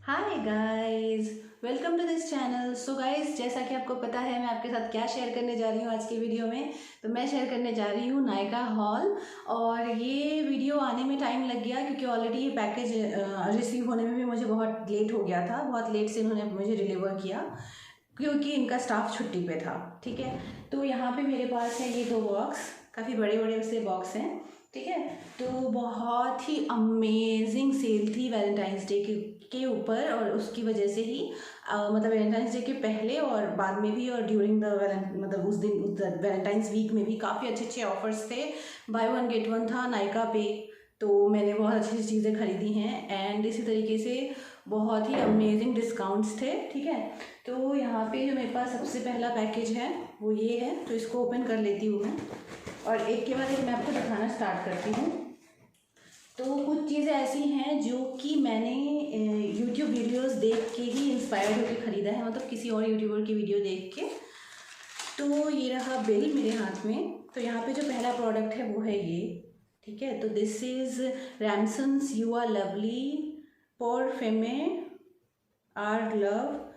Hi guys, welcome to this channel. So guys, जैसा कि आपको पता है मैं आपके साथ क्या शेयर करने जा रही हूँ आज की वीडियो में। तो मैं शेयर करने जा रही हूँ नायका हॉल। और ये वीडियो आने में टाइम लग गया क्योंकि ऑलरेडी ये पैकेज रिसीव होने में भी मुझे बहुत लेट हो गया था। बहुत लेट से इन्होंने मुझे डिलीवर किया क्योंकि इनका स्टाफ छुट्टी पे था। ठीक है, तो यहाँ पे मेरे पास है ये दो बॉक्स, काफ़ी बड़े बड़े से बॉक्स हैं। ठीक है, तो बहुत ही अमेजिंग सेल थी वैलेंटाइंस डे के ऊपर, और उसकी वजह से ही मतलब वैलेंटाइंस डे के पहले और बाद में भी, और ड्यूरिंग द मतलब उस दिन वैलेंटाइंस वीक में भी काफ़ी अच्छे अच्छे ऑफर्स थे। बाय वन गेट वन था नायका पे। तो मैंने बहुत अच्छी अच्छी चीज़ें खरीदी हैं एंड इसी तरीके से बहुत ही अमेजिंग डिस्काउंट्स थे। ठीक है, तो यहाँ पे जो मेरे पास सबसे पहला पैकेज है वो ये है, तो इसको ओपन कर लेती हूँ मैं और एक के बाद एक मैं आपको दिखाना स्टार्ट करती हूँ। तो कुछ चीज़ें ऐसी हैं जो कि मैंने यूट्यूब वीडियोस देख के ही इंस्पायर्ड होकर ख़रीदा है, मतलब किसी और यूट्यूबर की वीडियो देख के। तो ये रहा बिल मेरे हाथ में। तो यहाँ पे जो पहला प्रोडक्ट है वो है ये। ठीक है, तो this is Ramsons you are lovely for femme are love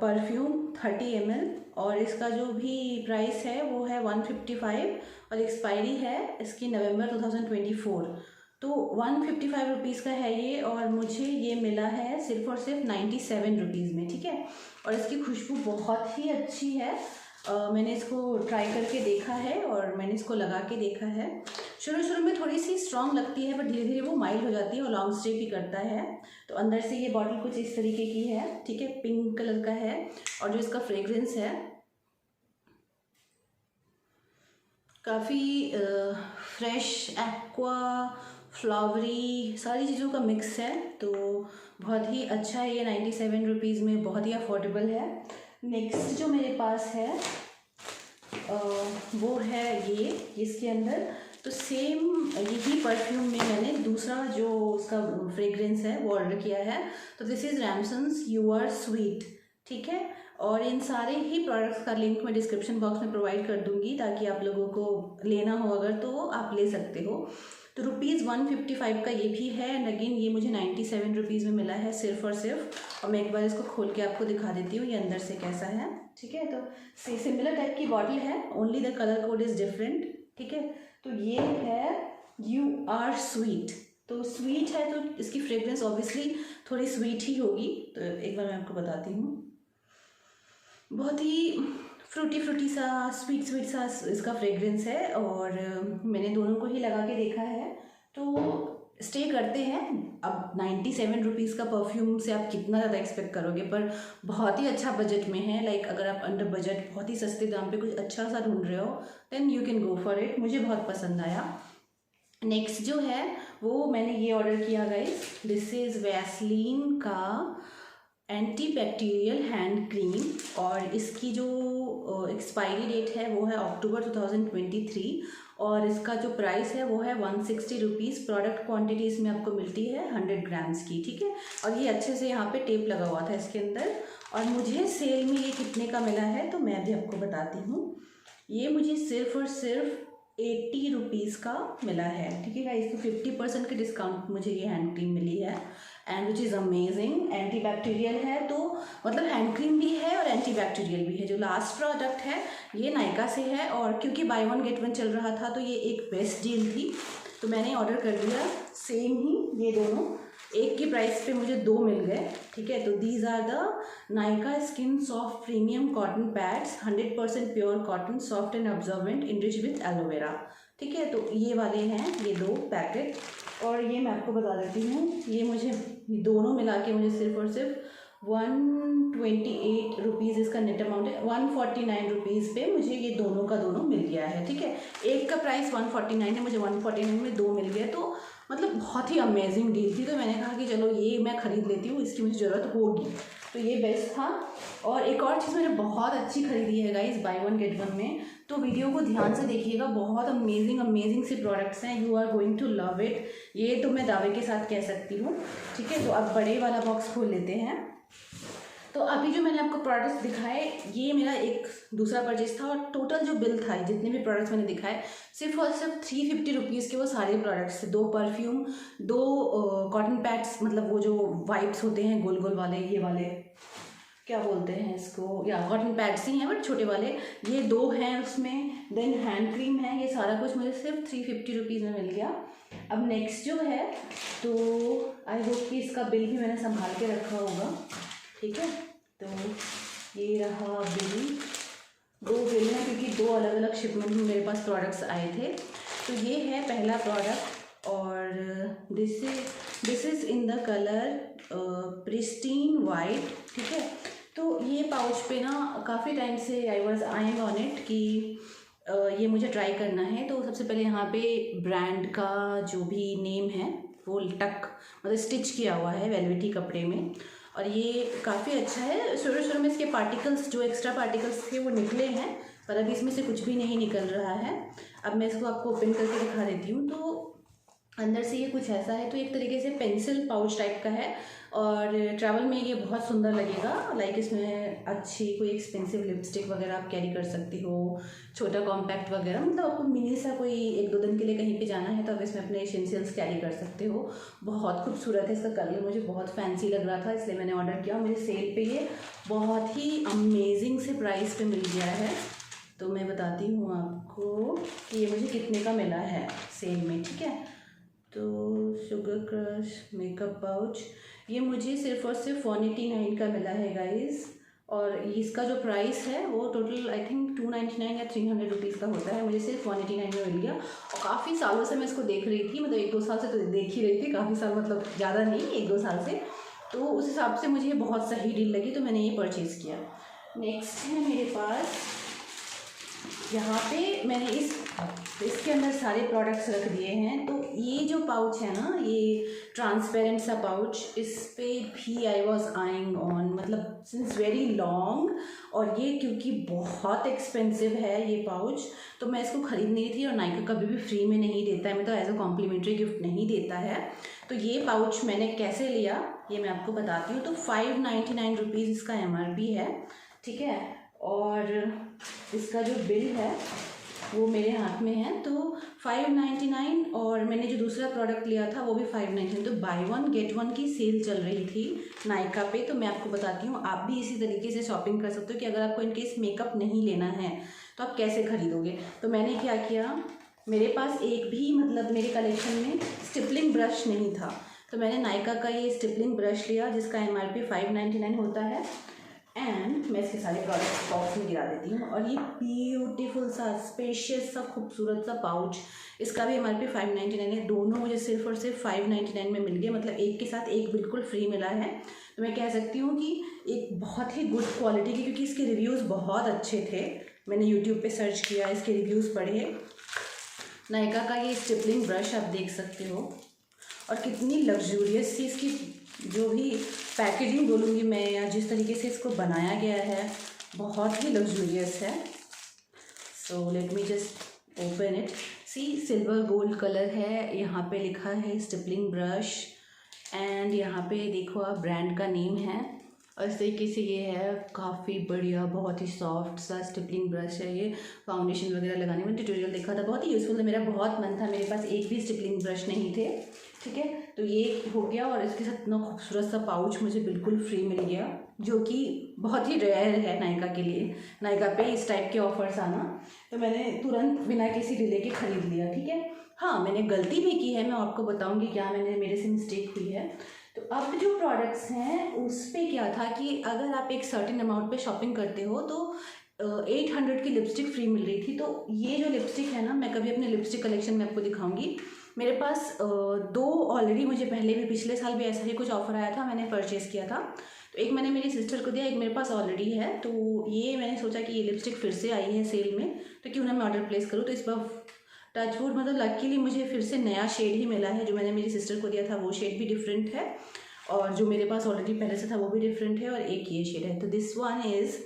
perfume 30 ml, और इसका जो भी प्राइस है वो है 155 और एक्सपायरी है इसकी नवंबर 2024। तो 155 रुपीज़ का है ये, और मुझे ये मिला है सिर्फ और सिर्फ 97 रुपीज़ में। ठीक है, और इसकी खुशबू बहुत ही अच्छी है। मैंने इसको ट्राई करके देखा है और मैंने इसको लगा के देखा है। शुरू शुरू में थोड़ी सी स्ट्रॉन्ग लगती है, पर धीरे धीरे वो माइल्ड हो जाती है और लॉन्ग स्टे भी करता है। तो अंदर से ये बॉटल कुछ इस तरीके की है। ठीक है, पिंक कलर का है, और जो इसका फ्रेग्रेंस है काफ़ी फ्रेश, एक्वा, फ्लावरी, सारी चीज़ों का मिक्स है। तो बहुत ही अच्छा है ये। 97 रुपीज़ में बहुत ही अफोर्डेबल है। नेक्स्ट जो मेरे पास है वो है ये। इसके अंदर तो सेम यही परफ्यूम में मैंने दूसरा जो उसका फ्रेग्रेंस है वो ऑर्डर किया है। तो this is Ramsons you are sweet. ठीक है, और इन सारे ही प्रोडक्ट्स का लिंक मैं डिस्क्रिप्शन बॉक्स में प्रोवाइड कर दूंगी, ताकि आप लोगों को लेना हो अगर तो आप ले सकते हो। तो ₹155 का ये भी है, एंड अगेन ये मुझे 97 रुपीज़ में मिला है सिर्फ और सिर्फ। और मैं एक बार इसको खोल के आपको दिखा देती हूँ ये अंदर से कैसा है। ठीक है, तो सिमिलर टाइप की बॉटल है, only the colour code is different. ठीक है, तो ये है यू आर स्वीट। तो स्वीट है तो इसकी फ्रेग्रेंस ऑब्वियसली थोड़ी स्वीट ही होगी। तो एक बार मैं आपको बताती हूँ। बहुत ही फ्रूटी फ्रूटी सा, स्वीट स्वीट सा इसका फ्रेग्रेंस है, और मैंने दोनों को ही लगा के देखा है तो स्टे करते हैं। अब 97 रुपीज़ का परफ्यूम से आप कितना ज़्यादा एक्सपेक्ट करोगे, पर बहुत ही अच्छा बजट में है। लाइक अगर आप अंडर बजट बहुत ही सस्ते दाम पे कुछ अच्छा सा ढूंढ रहे हो, then you can go for it. मुझे बहुत पसंद आया। नेक्स्ट जो है वो मैंने ये ऑर्डर किया गाइस। दिस इज़ वैसलीन का एंटी बैक्टीरियल हैंड क्रीम, और इसकी जो एक्सपायरी डेट है वो है अक्टूबर 2023, और इसका जो प्राइस है वो है 160 रुपीज़। प्रोडक्ट क्वांटिटी इसमें आपको मिलती है 100 ग्राम्स की। ठीक है, और ये अच्छे से यहाँ पे टेप लगा हुआ था इसके अंदर। और मुझे सेल में ये कितने का मिला है तो मैं भी आपको बताती हूँ। ये मुझे सिर्फ और सिर्फ 80 रुपीज़ का मिला है। ठीक है गाइस, तो 50% के डिस्काउंट मुझे ये हैंड क्रीम मिली है, and which is amazing. Anti bacterial है, तो मतलब हैंड क्रीम भी है और एंटी बैक्टीरियल भी है। जो लास्ट प्रोडक्ट है ये नायका से है, और क्योंकि बाय वन गेट वन चल रहा था तो ये एक बेस्ट डील थी, तो मैंने ऑर्डर कर दिया सेम ही। ये दोनों एक की प्राइस पे मुझे दो मिल गए। ठीक है, तो these are the Nykaa skin soft premium cotton pads, 100% pure cotton, soft and absorbent, enrich with aloe vera. ठीक है, तो ये वाले हैं ये दो पैकेट, और ये मैं आपको बता देती हूँ। ये मुझे दोनों मिला के मुझे सिर्फ और सिर्फ 128 रुपीज़ इसका नेट अमाउंट है। 149 रुपीज़ पे मुझे ये दोनों का दोनों मिल गया है। ठीक है, एक का प्राइस 149 है, मुझे 149 में दो मिल गए। तो मतलब बहुत ही अमेजिंग डील थी। तो मैंने कहा कि चलो ये मैं ख़रीद लेती हूँ, इसकी मुझे ज़रूरत होगी, तो ये बेस्ट था। और एक और चीज़ मैंने बहुत अच्छी खरीदी है guys buy one get one में, तो वीडियो को ध्यान से देखिएगा। बहुत अमेजिंग अमेजिंग से प्रोडक्ट्स हैं, you are going to love it, ये तो मैं दावे के साथ कह सकती हूँ। ठीक है, तो अब बड़े वाला बॉक्स खोल लेते हैं। तो अभी जो मैंने आपको प्रोडक्ट्स दिखाए ये मेरा एक दूसरा परचेज था, और टोटल जो बिल था जितने भी प्रोडक्ट्स मैंने दिखाए सिर्फ और सिर्फ 350 रुपीज़ के वो सारे प्रोडक्ट्स थे। 2 परफ्यूम, 2 कॉटन पैड्स, मतलब वो जो वाइप्स होते हैं गोल गोल वाले, ये वाले क्या बोलते हैं इसको, या कॉटन पैड्स ही हैं बट छोटे वाले, ये 2 हैं उसमें। देन हैंड क्रीम है। ये सारा कुछ मुझे सिर्फ 350 रुपीज़ में मिल गया। अब नेक्स्ट जो है, तो आई होप कि इसका बिल भी मैंने संभाल के रखा होगा, ठीक है। तो ये रहा बिल, 2 बिल हैं क्योंकि 2 अलग अलग शिपमेंट में मेरे पास प्रोडक्ट्स आए थे। तो ये है पहला प्रोडक्ट, और this is in the colour pristine white, ठीक है। तो ये पाउच पे ना काफ़ी टाइम से I was eyeing on it कि ये मुझे ट्राई करना है। तो सबसे पहले यहाँ पे ब्रांड का जो भी नेम है वो टक मतलब स्टिच किया हुआ है वेलवेटी कपड़े में, और ये काफ़ी अच्छा है। शुरू शुरू में इसके पार्टिकल्स, जो एक्स्ट्रा पार्टिकल्स थे वो निकले हैं, पर अभी इसमें से कुछ भी नहीं निकल रहा है। अब मैं इसको आपको ओपन करके दिखा देती हूँ। तो अंदर से ये कुछ ऐसा है। तो एक तरीके से पेंसिल पाउच टाइप का है, और ट्रैवल में ये बहुत सुंदर लगेगा। लाइक इसमें अच्छी कोई एक्सपेंसिव लिपस्टिक वगैरह आप कैरी कर सकती हो, छोटा कॉम्पैक्ट वगैरह, मतलब आपको मिनी सा कोई 1-2 दिन के लिए कहीं पे जाना है तो आप इसमें अपने एसेंशियल्स कैरी कर सकते हो। बहुत खूबसूरत है, इसका कलर मुझे बहुत फैंसी लग रहा था इसलिए मैंने ऑर्डर किया। मुझे सेल पे ये बहुत ही अमेजिंग से प्राइस पे मिल गया है। तो मैं बताती हूँ आपको कि ये मुझे कितने का मिला है सेल में, ठीक है। तो शुगर क्रश मेकअप पाउच ये मुझे सिर्फ और सिर्फ 189 का मिला है गाइस, और इसका जो प्राइस है वो टोटल आई थिंक 299 या 300 रुपीज़ का होता है। मुझे सिर्फ 189 में मिल गया, और काफ़ी सालों से मैं इसको देख रही थी, मतलब 1-2 साल से तो देख ही रही थी, काफ़ी साल मतलब ज़्यादा नहीं, 1-2 साल से। तो उस हिसाब से मुझे बहुत सही डील लगी तो मैंने ये परचेज़ किया। नेक्स्ट है मेरे पास, यहाँ पे मैंने इसके अंदर सारे प्रोडक्ट्स रख दिए हैं। तो ये जो पाउच है ना, ये ट्रांसपेरेंट सा पाउच, इस पे भी आई वॉज आइंग ऑन, मतलब सिंस वेरी लॉन्ग। और ये क्योंकि बहुत एक्सपेंसिव है ये पाउच, तो मैं इसको खरीद नहीं थी, और नाइका कभी भी फ्री में नहीं देता है, मतलब एज अ कॉम्प्लीमेंट्री गिफ्ट नहीं देता है। तो ये पाउच मैंने कैसे लिया ये मैं आपको बताती हूँ। तो 599 रुपीज़ इसका MRP है, ठीक है। और इसका जो बिल है वो मेरे हाथ में है, तो 599, और मैंने जो दूसरा प्रोडक्ट लिया था वो भी 599। तो बाय 1 गेट 1 की सेल चल रही थी नायका पे। तो मैं आपको बताती हूँ, आप भी इसी तरीके से शॉपिंग कर सकते हो कि अगर आपको इनकेस मेकअप नहीं लेना है तो आप कैसे खरीदोगे। तो मैंने क्या किया, मेरे पास एक भी मतलब मेरे कलेक्शन में स्टिपलिंग ब्रश नहीं था, तो मैंने नायका का ये स्टिपलिंग ब्रश लिया जिसका MRP 599 होता है। एंड मैं इसके सारे प्रोडक्ट्स बॉक्स में गिरा देती हूँ। और ये ब्यूटीफुल सा स्पेशियस सा खूबसूरत सा पाउच, इसका भी MRP 599 है। दोनों मुझे सिर्फ और सिर्फ 599 में मिल गए, मतलब एक के साथ एक बिल्कुल फ्री मिला है। तो मैं कह सकती हूँ कि एक बहुत ही गुड क्वालिटी की, क्योंकि इसके रिव्यूज़ बहुत अच्छे थे। मैंने यूट्यूब पे सर्च किया, इसके रिव्यूज़ पढ़े। नायका का ये स्टिपलिंग ब्रश आप देख सकते हो, और कितनी लग्जूरियस सी इसकी जो भी पैकेजिंग बोलूँगी मैं, या जिस तरीके से इसको बनाया गया है बहुत ही लग्जूरियस है। So let me just open it. See silver gold colour है, यहाँ पे लिखा है स्टिपलिंग ब्रश, एंड यहाँ पे देखो आप ब्रांड का नेम है, और इस तरीके से ये है। काफ़ी बढ़िया बहुत ही सॉफ्ट सा स्टिपलिंग ब्रश है ये, फाउंडेशन वगैरह लगाने में ट्यूटोरियल देखा था, बहुत ही यूज़फुल था। मेरा बहुत मन था, मेरे पास एक भी स्टिपलिंग ब्रश नहीं थे, ठीक है। तो ये हो गया, और इसके साथ इतना खूबसूरत सा पाउच मुझे बिल्कुल फ्री मिल गया, जो कि बहुत ही रेयर है नायका के लिए। नायका पे इस टाइप के ऑफर्स आना, तो मैंने तुरंत बिना किसी डिले के ख़रीद लिया, ठीक है। हाँ, मैंने गलती भी की है, मैं आपको बताऊँगी क्या मेरे से मिस्टेक हुई है। तो अब जो प्रोडक्ट्स हैं उस पर क्या था कि अगर आप एक सर्टेन अमाउंट पे शॉपिंग करते हो तो 800 की लिपस्टिक फ्री मिल रही थी। तो ये जो लिपस्टिक है ना, मैं कभी अपने लिपस्टिक कलेक्शन में आपको दिखाऊंगी। मेरे पास 2 ऑलरेडी, मुझे पहले भी पिछले साल भी ऐसा ही कुछ ऑफर आया था, मैंने परचेज़ किया था। तो एक मैंने मेरी सिस्टर को दिया, एक मेरे पास ऑलरेडी है। तो ये मैंने सोचा कि ये लिपस्टिक फिर से आई है सेल में, तो क्यों ना मैं ऑर्डर प्लेस करूँ। तो इस बार टचवुड मतलब लकीली मुझे फिर से नया शेड ही मिला है। जो मैंने मेरी सिस्टर को दिया था वो शेड भी डिफरेंट है, और जो मेरे पास ऑलरेडी पहले से था वो भी डिफरेंट है, और एक ये शेड है। तो दिस वन इज़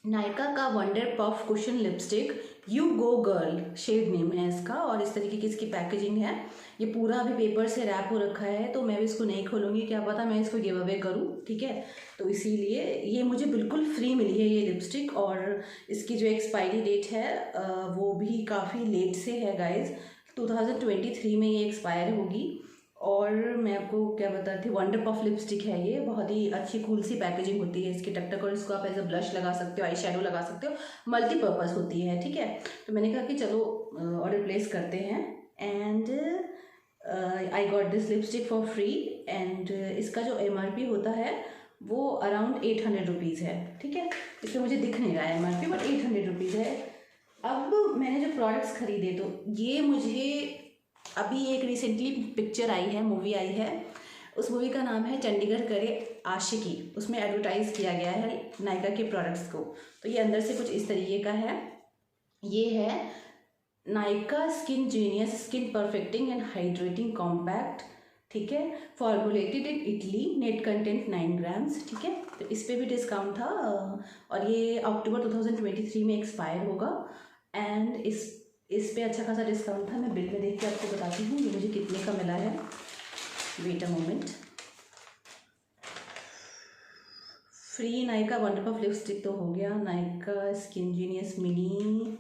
नायका का wonder puff cushion lipstick you go girl shade name है इसका, और इस तरीके की इसकी पैकेजिंग है। ये पूरा अभी पेपर से रैप हो रखा है, तो मैं भी इसको नहीं खोलूँगी, क्या पता मैं इसको गिव अवे करूँ, ठीक है। तो इसीलिए ये मुझे बिल्कुल फ्री मिली है ये लिपस्टिक, और इसकी जो एक्सपायरी डेट है वो भी काफ़ी लेट से है गाइज, 2023 में ये एक्सपायर होगी। और मैं आपको क्या बता रही थी, वंडर पफ लिपस्टिक है ये, बहुत ही अच्छी कूल सी पैकेजिंग होती है इसकी, टक टक, और इसको आप एज अ ब्लश लगा सकते हो, आई शेडो लगा सकते हो, मल्टीपर्पज़ होती है, ठीक है। तो मैंने कहा कि चलो ऑर्डर प्लेस करते हैं, and I got this lipstick for free. And इसका जो MRP होता है वो अराउंड 800 रुपीज़ है, ठीक है। इसमें मुझे दिख नहीं रहा है MRP, बट 800 रुपीज़ है। अब मैंने जो प्रोडक्ट्स खरीदे, तो ये मुझे अभी एक रिसेंटली पिक्चर आई है, मूवी आई है, उस मूवी का नाम है चंडीगढ़ करे आशिकी। उसमें एडवर्टाइज़ किया गया है नायका के प्रोडक्ट्स को। तो ये अंदर से कुछ इस तरीके का है। ये है Nykaa skin genius skin perfecting and hydrating compact, ठीक है, formulated in Italy, net content 9 grams, ठीक है। तो इस पर भी डिस्काउंट था, और ये अक्टूबर 2023 में एक्सपायर होगा। एंड इस पे अच्छा खासा डिस्काउंट था। मैं बिल में देख के आपको बताती हूँ ये मुझे कितने का मिला है। Wait a moment. Free Nykaa wonder puff lipstick तो हो गया, Nykaa skin genius mini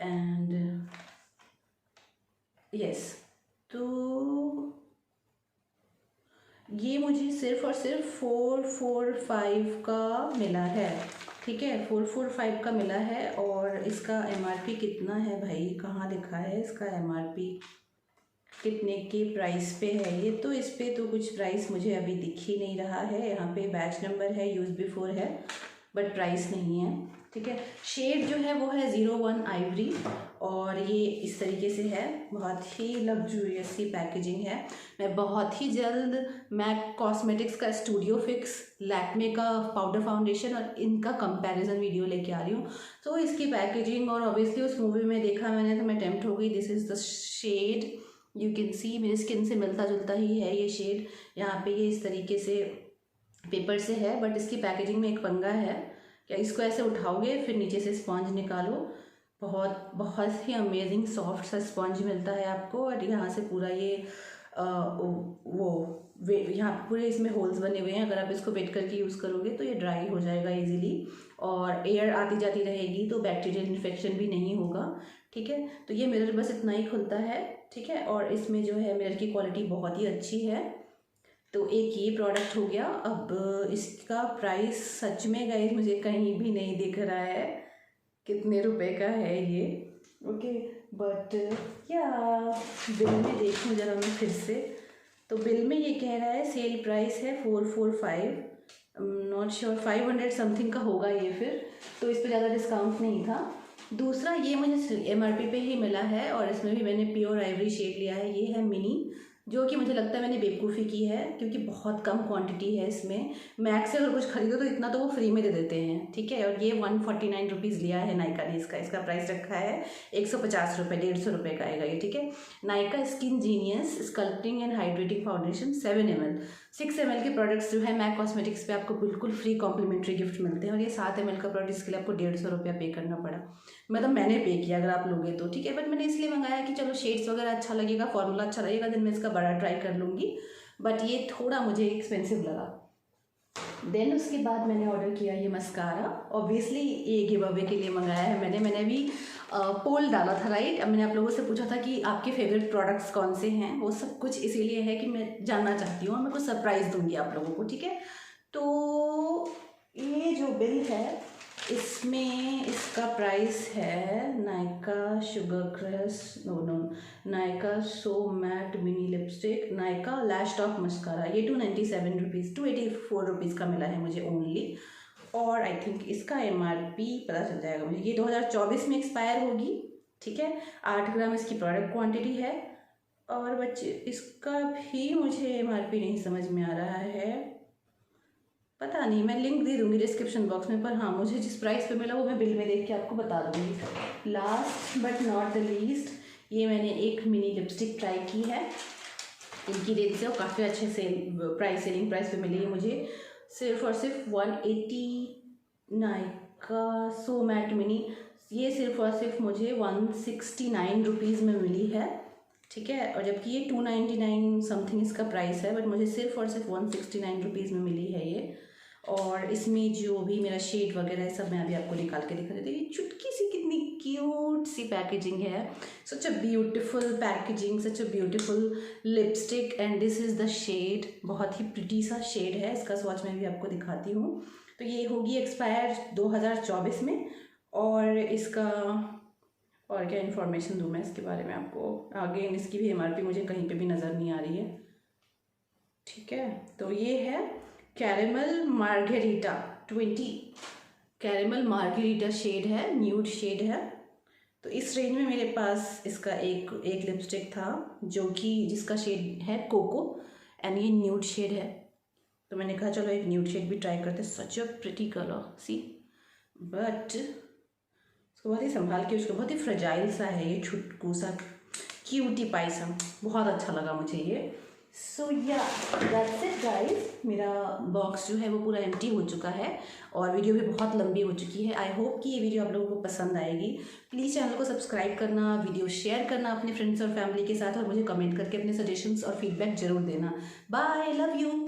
and yes, तो ये मुझे सिर्फ और सिर्फ 445 का मिला है, ठीक है, 445 का मिला है। और इसका MRP कितना है भाई, कहाँ लिखा है इसका MRP, कितने के प्राइस पे है ये, तो इस पे तो कुछ प्राइस मुझे अभी दिख ही नहीं रहा है। यहाँ पे बैच नंबर है, यूज बिफोर है, बट प्राइस नहीं है, ठीक है। शेड जो है वो है 01 आइवरी, और ये इस तरीके से है, बहुत ही लग्जूरियस सी पैकेजिंग है। मैं बहुत ही जल्द मैक कॉस्मेटिक्स का स्टूडियो फिक्स, लैक्मे का पाउडर फाउंडेशन और इनका कंपैरिजन वीडियो लेके आ रही हूँ। तो इसकी पैकेजिंग और ऑब्वियसली उस मूवी में देखा मैंने, तो मैं टेम्प्ट हो गई। This is the shade, you can see मेरी स्किन से मिलता जुलता ही है ये शेड। यहाँ पे ये इस तरीके से पेपर से है, बट इसकी पैकेजिंग में एक पंगा है, क्या इसको ऐसे उठाओगे फिर नीचे से स्पॉन्ज निकालो, बहुत बहुत ही अमेजिंग सॉफ्ट सा स्पॉन्ज मिलता है आपको। और यहाँ से पूरा ये यहाँ पूरे इसमें होल्स बने हुए हैं, अगर आप इसको वेट करके यूज़ करोगे तो ये ड्राई हो जाएगा इजीली, और एयर आती जाती रहेगी, तो बैक्टीरियल इन्फेक्शन भी नहीं होगा, ठीक है। तो ये मिरर बस इतना ही खुलता है, ठीक है, और इसमें जो है मिरर की क्वालिटी बहुत ही अच्छी है। तो एक ये प्रोडक्ट हो गया। अब इसका प्राइस सच में गाइस मुझे कहीं भी नहीं दिख रहा है कितने रुपए का है ये, ओके, बट या बिल में देखूँ ज़रा मैं फिर से, तो बिल में ये कह रहा है सेल प्राइस है 445, नॉट श्योर 500 समथिंग का होगा ये फिर, तो इस पर ज़्यादा डिस्काउंट नहीं था। दूसरा ये मुझे MRP पे ही मिला है, और इसमें भी मैंने प्योर आइवरी शेड लिया है। ये है मिनी, जो कि मुझे लगता है मैंने बेवकूफ़ी की है, क्योंकि बहुत कम क्वांटिटी है इसमें। मैक्स से अगर कुछ खरीदो तो इतना तो वो फ्री में दे देते हैं, ठीक है। और ये 149 रुपीज़ लिया है नायका ने, इसका प्राइस रखा है 150 रुपये, 150 रुपये का आएगा ये, ठीक है। Nykaa skin genius sculpting and hydrating foundation 7 ml, 6 ml के प्रोडक्ट्स जो है मैक कॉस्मेटिक्स पे आपको बिल्कुल फ्री कॉम्प्लीमेंट्री गिफ्ट मिलते हैं, और ये 7 ml का प्रोडक्ट इसके लिए आपको 150 रुपया पे करना पड़ा, मतलब मैंने पे किया, अगर आप लोगे तो ठीक है। बट मैंने इसलिए मंगाया कि चलो शेड्स वगैरह अच्छा लगेगा, फॉर्मूला अच्छा लगेगा, देन मैं इसका बड़ा ट्राई कर लूँगी, बट ये थोड़ा मुझे एक्सपेंसिव लगा। देन उसके बाद मैंने ऑर्डर किया ये मस्कारा, ऑब्वियसली ये गिव अवे के लिए मंगाया है मैंने भी पोल डाला था, राइट। अब मैंने आप लोगों से पूछा था कि आपके फेवरेट प्रोडक्ट्स कौन से हैं, वो सब कुछ इसीलिए है कि मैं जानना चाहती हूँ और मैं कुछ सरप्राइज़ दूंगी आप लोगों को, ठीक है। तो ये जो बिल है इसमें इसका प्राइस है नायका शुगर क्रश, नायका सो मैट मिनी लिपस्टिक, नायका लैश टॉप मस्कारा, ये 297 रुपीज़, 284 रुपीज़ का मिला है मुझे ओनली। और आई थिंक इसका MRP पता चल जाएगा मुझे, ये 2024 में एक्सपायर होगी, ठीक है। 8 ग्राम इसकी प्रोडक्ट क्वांटिटी है, और बच्चे इसका भी मुझे MRP नहीं समझ में आ रहा है, पता नहीं, मैं लिंक दे दूँगी डिस्क्रिप्शन बॉक्स में, पर हाँ मुझे जिस प्राइस पे मिला वो मैं बिल में देख के आपको बता दूँगी। Last but not the least, ये मैंने एक मिनी लिपस्टिक ट्राई की है इनकी रेंज से, और काफ़ी अच्छे सेलिंग प्राइस पे मिली है मुझे, सिर्फ और सिर्फ 189 का सो मैट मिनी, ये सिर्फ और सिर्फ मुझे 169 रुपीज़ में मिली है, ठीक है। और जबकि ये 299 समथिंग इसका प्राइस है, बट मुझे सिर्फ और सिर्फ 169 रुपीज़ में मिली है ये। और इसमें जो भी मेरा शेड वगैरह है सब मैं अभी आपको निकाल के दिखा देती हूँ। ये चुटकी सी कितनी क्यूट सी पैकेजिंग है, such a beautiful packaging, such a beautiful lipstick, and this is the shade, बहुत ही प्रिटी सा शेड है। इसका स्वॉच मैं भी आपको दिखाती हूँ। तो ये होगी एक्सपायर 2024 में। और इसका और क्या इन्फॉर्मेशन दूँ मैं इसके बारे में आपको, अगेन इसकी भी एमआरपी मुझे कहीं पे भी नज़र नहीं आ रही है, ठीक है। तो ये है caramel margarita 20, caramel margarita shade है, न्यूड शेड है। तो इस रेंज में मेरे पास इसका एक लिपस्टिक था जो कि जिसका शेड है कोको, एंड ये न्यूड शेड है। तो मैंने कहा चलो एक न्यूड शेड भी ट्राई करते, सच अ प्रिटी कलर सी, बट उसको बहुत ही संभाल के, उसको बहुत ही फ्रेजाइल सा है ये, छुटकू सा क्यूटी पाई सा, बहुत अच्छा लगा मुझे ये। सो या दैट्स इट गाइस, मेरा बॉक्स जो है वो पूरा एम्प्टी हो चुका है और वीडियो भी बहुत लंबी हो चुकी है। आई होप कि ये वीडियो आप लोगों को पसंद आएगी। प्लीज़ चैनल को सब्सक्राइब करना, वीडियो शेयर करना अपने फ्रेंड्स और फैमिली के साथ, और मुझे कमेंट करके अपने सजेशंस और फीडबैक जरूर देना। Bye, love you.